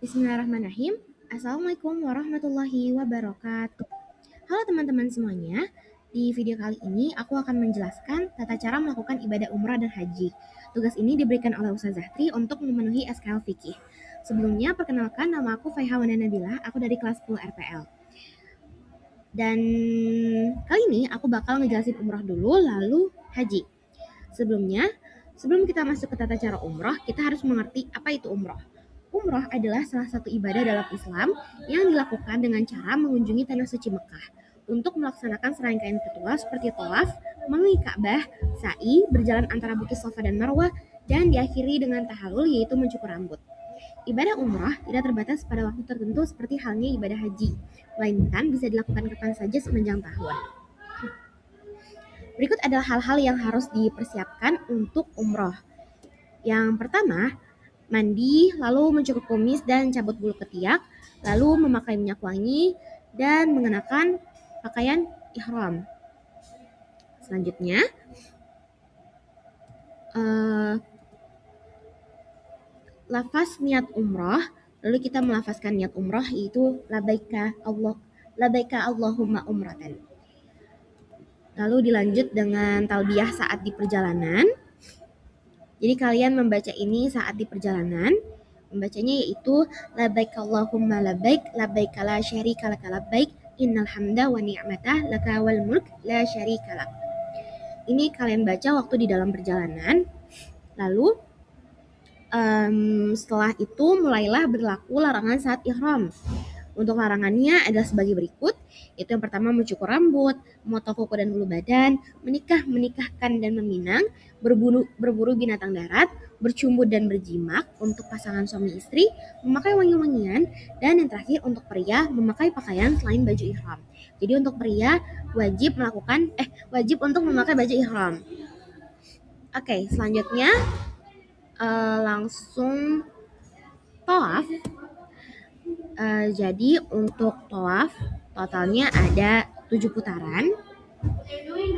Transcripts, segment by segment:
Bismillahirrahmanirrahim. Assalamualaikum warahmatullahi wabarakatuh. Halo teman-teman semuanya. Di video kali ini aku akan menjelaskan tata cara melakukan ibadah umrah dan haji. Tugas ini diberikan oleh Ustaz Zahtri untuk memenuhi SKL Fikih. Sebelumnya perkenalkan, nama aku Faihawana Nabila, aku dari kelas 10 RPL. Dan kali ini aku bakal ngejelasin umrah dulu lalu haji. Sebelum kita masuk ke tata cara umrah, kita harus mengerti apa itu umrah. Umrah adalah salah satu ibadah dalam Islam yang dilakukan dengan cara mengunjungi tanah suci Mekah untuk melaksanakan serangkaian ritual seperti tawaf, memenuhi Ka'bah, sa'i, berjalan antara bukit Safa dan Marwah, dan diakhiri dengan tahalul yaitu mencukur rambut. Ibadah umrah tidak terbatas pada waktu tertentu seperti halnya ibadah haji, melainkan bisa dilakukan kapan saja sepanjang tahun. Berikut adalah hal-hal yang harus dipersiapkan untuk umroh. Yang pertama, mandi, lalu mencukur kumis dan cabut bulu ketiak, lalu memakai minyak wangi, dan mengenakan pakaian ihram. Selanjutnya, lafaz niat umroh, lalu kita melafazkan niat umroh yaitu labaika Allahumma umratan. Lalu dilanjut dengan talbiyah saat di perjalanan. Jadi kalian membaca ini saat di perjalanan. Membacanya yaitu labbaik Allahumma labbaik la syarika laka labbaik innal hamda wa ni'mata laka wal mulk la syarika lak. Ini kalian baca waktu di dalam perjalanan. Lalu setelah itu mulailah berlaku larangan saat ihram. Untuk larangannya adalah sebagai berikut, yaitu yang pertama mencukur rambut, memotong kuku dan bulu badan, menikahkan dan meminang, berburu binatang darat, bercumbu dan berjimak untuk pasangan suami istri, memakai wangi-wangian, dan yang terakhir untuk pria memakai pakaian selain baju ihram. Jadi untuk pria wajib untuk memakai baju ihram. Oke, selanjutnya langsung tawaf. Jadi untuk tawaf totalnya ada 7 putaran.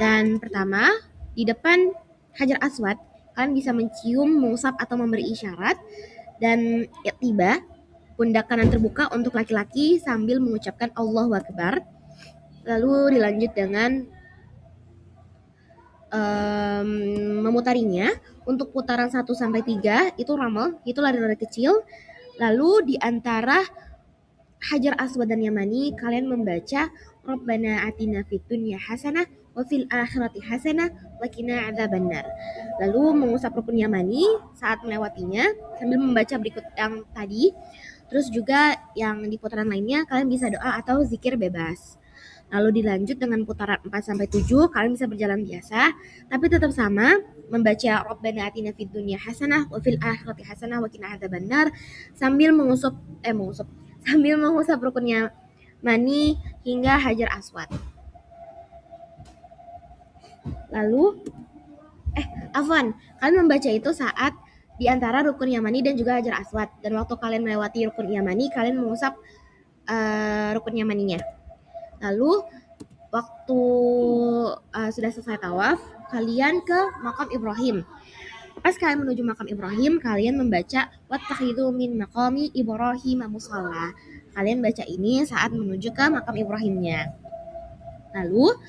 Dan pertama, di depan Hajar Aswad, kalian bisa mencium, mengusap atau memberi isyarat. Dan tiba, pundak kanan terbuka untuk laki-laki sambil mengucapkan Allahu Akbar. Lalu dilanjut dengan memutarinya. Untuk putaran 1-3 itu ramal, itu lari-lari kecil. Lalu di antara Hajar Aswad dan Yamani kalian membaca Rabbana atina fid dunya hasanah wa fil akhirati hasanah wa qina adzabannar. Lalu mengusap rukun Yamani saat melewatinya sambil membaca berikut yang tadi. Terus juga yang di putaran lainnya kalian bisa doa atau zikir bebas. Lalu dilanjut dengan putaran 4-7 kalian bisa berjalan biasa, tapi tetap sama membaca Rabbana atina fid dunya hasanah wa fil akhirati hasanah wa qina adzabannar sambil mengusap rukunnya mani hingga Hajar Aswad. Lalu kalian membaca itu saat di antara rukun Yamani dan juga Hajar Aswad, dan waktu kalian melewati rukun Yamani kalian mengusap rukun Yamaninya. Lalu waktu sudah selesai tawaf, kalian ke makam Ibrahim. Pas kalian menuju makam Ibrahim, kalian membaca wattakhidhu min maqami Ibrahim musalla. Kalian baca ini saat menuju ke makam Ibrahimnya. Lalu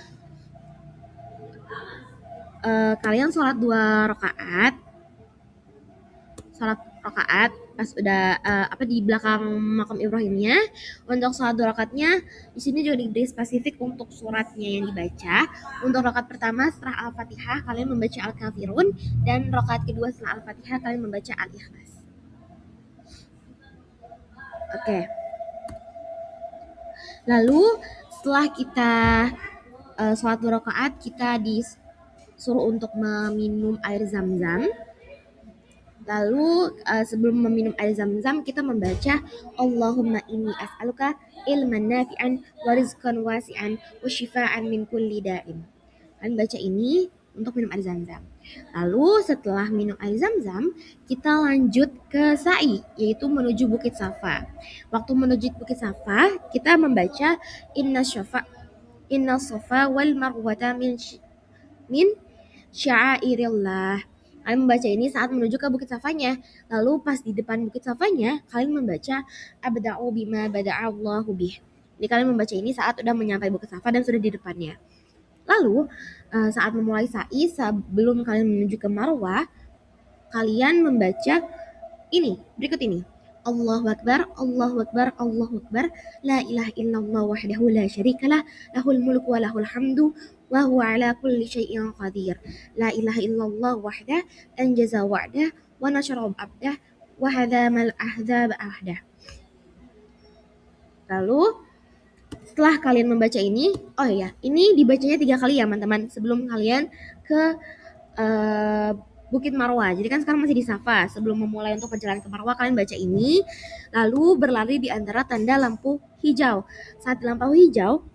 kalian sholat 2 rakaat. Pas udah di belakang makam Ibrahimnya. Untuk sholat 2 rakaatnya di sini juga diberi spesifik untuk suratnya yang dibaca. Untuk rakaat pertama setelah Al-Fatihah kalian membaca Al-Kafirun, dan rakaat kedua setelah Al-Fatihah kalian membaca Al-Ikhlas. Oke. Lalu setelah kita sholat 2 rakaat, kita disuruh untuk meminum air Zam-Zam. Lalu sebelum meminum air Zam-Zam kita membaca Allahumma inni as'aluka ilman nafi'an wa rizqan wasi'an wa shifaan min kulli da'in. Kalian baca ini untuk minum air Zam-Zam. Lalu setelah minum air Zam-Zam kita lanjut ke sa'i, yaitu menuju Bukit Safa. Waktu menuju Bukit Safa kita membaca inna safa wal marwata min sya'airillah. Kalian membaca ini saat menuju ke Bukit Safanya. Lalu pas di depan Bukit Safanya, kalian membaca abda'u bima bada'allahu bih. Jadi kalian membaca ini saat udah menyampai Bukit Safa dan sudah di depannya. Lalu saat memulai sa'i, sebelum kalian menuju ke Marwah, kalian membaca ini, berikut ini. Allahu Akbar, Allahu Akbar, Allahu Akbar, la ilaha illallah wahdahu la syarikalah, lahul mulku wa lahul hamdu, wa huwa ala kulli syai'in qadir. La ilaha illallah wahdah, anjaza wa'dah, wa nasyara abdah, wa hadzamal ahzab ahdah. Lalu setelah kalian membaca ini, oh ya, ini dibacanya 3 kali ya teman-teman, sebelum kalian ke Bukit Marwah. Jadi kan sekarang masih di Safa. Sebelum memulai untuk perjalanan ke Marwah, kalian baca ini, lalu berlari di antara tanda lampu hijau. Saat di lampu hijau,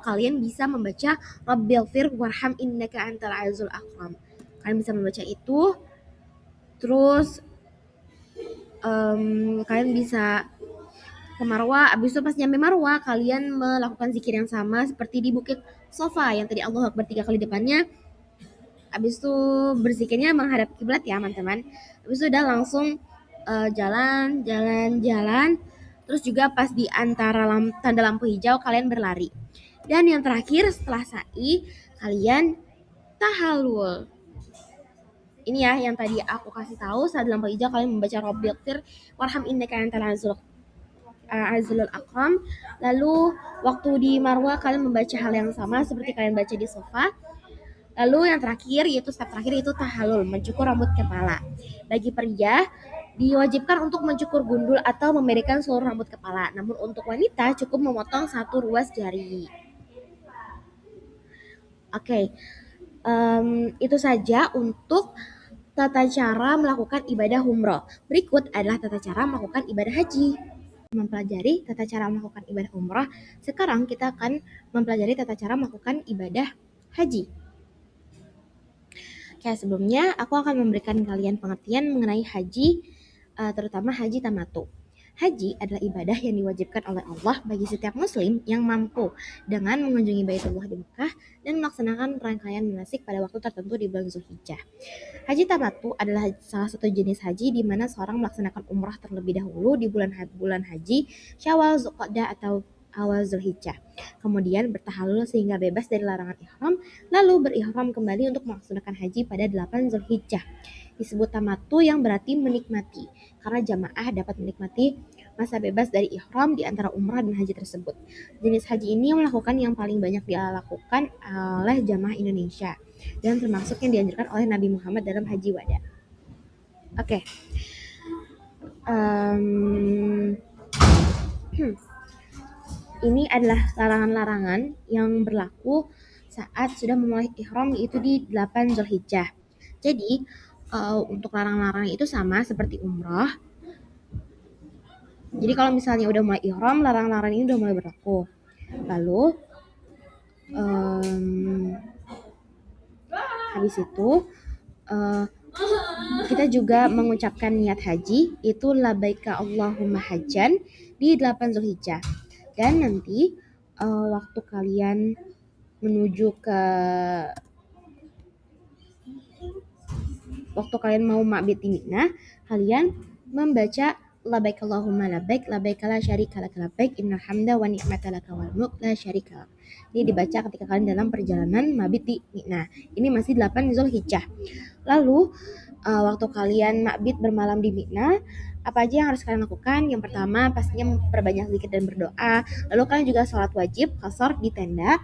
kalian bisa membaca Rabbighfir warham innaka antal azizul akram. Kalian bisa membaca itu. Terus kalian bisa ke Marwah. Abis itu pas nyampe Marwah, kalian melakukan zikir yang sama seperti di Bukit Safa yang tadi Allahu Akbar 3 kali depannya. Habis itu berzikirnya menghadap kiblat ya teman-teman. Habis itu udah langsung jalan. Terus juga pas di antara tanda lampu hijau kalian berlari. Dan yang terakhir setelah sa'i, kalian tahallul. Ini ya yang tadi aku kasih tahu, saat lampu hijau kalian membaca Rabbighfir warham innaka antal azizul akram. Lalu waktu di Marwah kalian membaca hal yang sama seperti kalian baca di Safa. Lalu yang terakhir, yaitu step terakhir itu tahallul, mencukur rambut kepala. Bagi pria, diwajibkan untuk mencukur gundul atau memerikan seluruh rambut kepala. Namun untuk wanita cukup memotong 1 ruas jari. Oke, itu saja untuk tata cara melakukan ibadah umroh. Berikut adalah tata cara melakukan ibadah haji. Mempelajari tata cara melakukan ibadah umroh, sekarang kita akan mempelajari tata cara melakukan ibadah haji. Oke, sebelumnya aku akan memberikan kalian pengertian mengenai haji, terutama haji tamattu. Haji adalah ibadah yang diwajibkan oleh Allah bagi setiap muslim yang mampu dengan mengunjungi Baitullah di Mekah dan melaksanakan rangkaian manasik pada waktu tertentu di bulan Zulhijjah. Haji tamattu adalah salah satu jenis haji di mana seorang melaksanakan umrah terlebih dahulu di bulan haji Syawal, Zulqa'dah atau awal Zulhijjah. Kemudian bertahallul sehingga bebas dari larangan ihram, lalu berihram kembali untuk melaksanakan haji pada 8 Zulhijjah. Disebut tamattu yang berarti menikmati, karena jamaah dapat menikmati masa bebas dari ihram di antara umrah dan haji tersebut. Jenis haji ini melakukan yang paling banyak dilakukan oleh jamaah Indonesia dan termasuk yang dianjurkan oleh Nabi Muhammad dalam haji wada. Oke. Ini adalah larangan-larangan yang berlaku saat sudah memulai ihram, yaitu di 8 Zulhijjah. Jadi untuk larangan-larangan itu sama seperti umrah. Jadi kalau misalnya udah mulai ihram, larangan-larangan ini udah mulai berlaku. Lalu habis itu kita juga mengucapkan niat haji, itu labbaika Allahumma hajjan di 8 Zulhijjah. Dan nanti waktu kalian mau mabit di Mina, kalian membaca labbaik Allahumma labbaik, labbaik la syarika lak labbaik, innal hamda wa ni'mata laka wal mulk la syarika lak. Ini dibaca ketika kalian dalam perjalanan mabit di Mina. Ini masih 8 Zulhijjah. Lalu waktu kalian mabit bermalam di Mina, apa aja yang harus kalian lakukan? Yang pertama pastinya memperbanyak zikir dan berdoa. Lalu kalian juga sholat wajib qashar di tenda.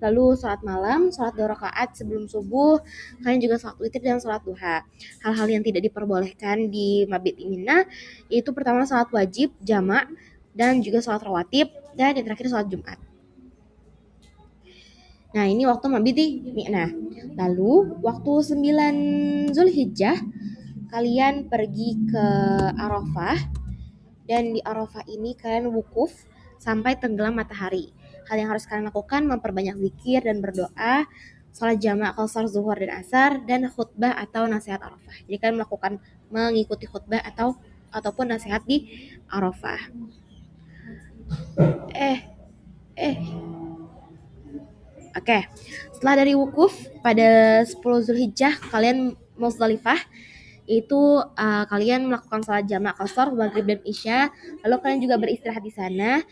Lalu sholat malam, sholat 2 rakaat sebelum subuh. Kalian juga sholat witir dan sholat duha. Hal-hal yang tidak diperbolehkan di mabit di Mina itu pertama sholat wajib jamak dan juga sholat rawatib, dan yang terakhir sholat Jumat. Nah, ini waktu mabit di Mina. Lalu waktu 9 Zulhijjah kalian pergi ke Arafah, dan di Arafah ini kalian wukuf sampai tenggelam matahari. Hal yang harus kalian lakukan memperbanyak zikir dan berdoa, sholat jamak qashar zuhur dan asar, dan khutbah atau nasihat Arafah. Jadi kalian mengikuti khutbah ataupun nasihat di Arafah. Oke, setelah dari wukuf pada 10 Zulhijjah kalian Musdalifah, itu kalian melakukan sholat jamak qashar maghrib dan isya, lalu kalian juga beristirahat di sana.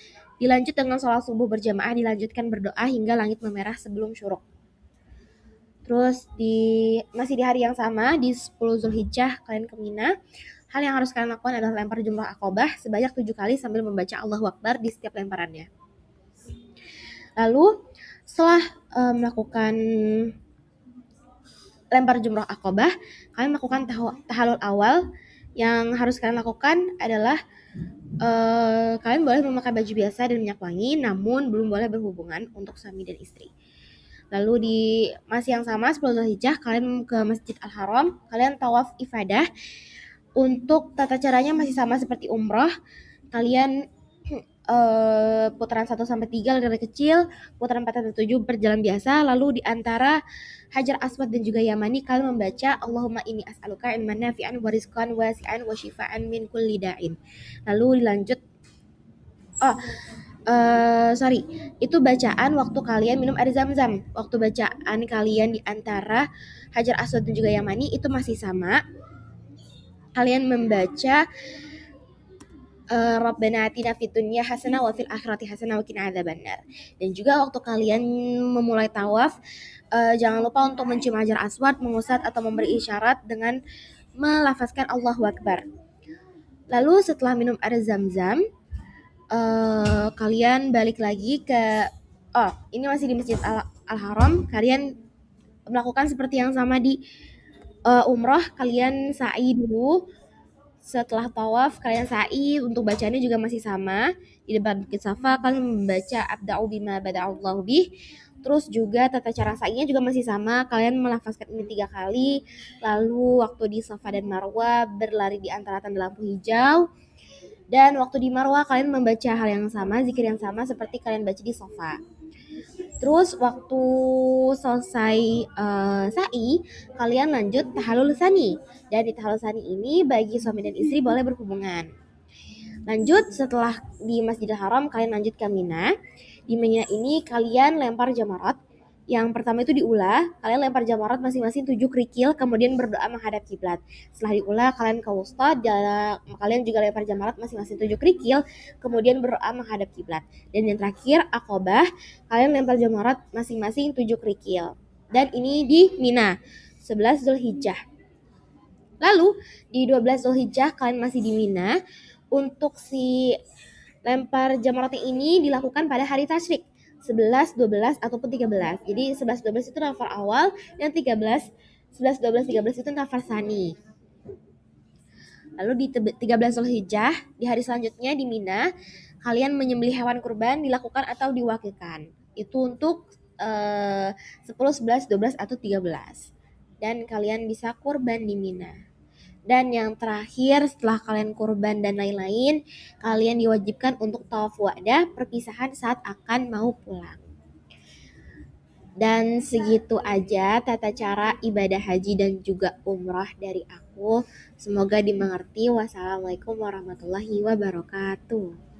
Dilanjut dengan sholat subuh berjamaah, dilanjutkan berdoa hingga langit memerah sebelum syuruk. Terus masih di hari yang sama, di 10 Zulhijjah kalian ke Mina. Hal yang harus kalian lakukan adalah lempar jumrah Aqabah sebanyak 7 kali sambil membaca Allahu Akbar di setiap lemparannya. Lalu setelah melakukan lempar jumrah Aqabah, kalian melakukan tahallul awal. Yang harus kalian lakukan adalah kalian boleh memakai baju biasa dan minyak wangi, namun belum boleh berhubungan untuk suami dan istri. Lalu di masih yang sama 10 Zulhijjah kalian ke Masjid Al-Haram, kalian tawaf ifadah. Untuk tata caranya masih sama seperti umrah. Kalian putaran 1 sampai 3 dari kecil, putaran 4 sampai 7 berjalan biasa, lalu di antara Hajar Aswad dan juga Yamani kalian membaca Allahumma inni as'aluka ilman nafi'an wa rizqan wasi'an wa shifaan min kulli da'in. Lalu dilanjut itu bacaan waktu kalian minum air zam-zam. Waktu bacaan kalian di antara Hajar Aswad dan juga Yamani itu masih sama. Kalian membaca Rabbana atina fid dunya hasanah wa fil akhirati hasanah wa qina adzabannar. Dan juga waktu kalian memulai tawaf, jangan lupa untuk mencium Hajar Aswad, mengusap atau memberi isyarat dengan melafazkan Allahu Akbar. Lalu setelah minum air zam-zam, kalian balik lagi ke ini masih di Masjid Al-Haram. Kalian melakukan seperti yang sama di umrah. Kalian sa'i dulu. Setelah tawaf kalian sa'i, untuk bacaannya juga masih sama. Di depan Bukit Safa kalian membaca abda'u bima bada'allahu bih. Terus juga tata cara sa'inya juga masih sama. Kalian melafazkan ini 3 kali. Lalu waktu di Safa dan Marwah berlari di antara tanda lampu hijau. Dan waktu di Marwah kalian membaca hal yang sama, zikir yang sama seperti kalian baca di Safa. Terus waktu selesai sa'i, kalian lanjut tahallul tsani. Dan di tahallul tsani ini bagi suami dan istri boleh berhubungan. Lanjut setelah di Masjidil Haram kalian lanjut ke Mina. Di Mina ini kalian lempar jamarat. Yang pertama itu diulah, kalian lempar jamarat masing-masing 7 kerikil, kemudian berdoa menghadap kiblat. Setelah diulah kalian ke wusta, kalian juga lempar jamarat masing-masing 7 kerikil, kemudian berdoa menghadap kiblat. Dan yang terakhir Aqabah, kalian lempar jamarat masing-masing 7 kerikil. Dan ini di Mina 11 Zulhijjah. Lalu di 12 Zulhijjah kalian masih di Mina. Untuk si lempar jamaratnya ini dilakukan pada hari tasyrik 11, 12 ataupun 13. Jadi 11, 12 itu nafar awal, dan 13, 11, 12, 13 itu nafar tsani. Lalu di 13 Zulhijjah, di hari selanjutnya di Mina, kalian menyembelih hewan kurban dilakukan atau diwakilkan. Itu untuk 10, 11, 12 atau 13. Dan kalian bisa kurban di Mina. Dan yang terakhir setelah kalian kurban dan lain-lain, kalian diwajibkan untuk tawaf wadah, perpisahan saat akan mau pulang. Dan segitu aja tata cara ibadah haji dan juga umrah dari aku. Semoga dimengerti. Wassalamualaikum warahmatullahi wabarakatuh.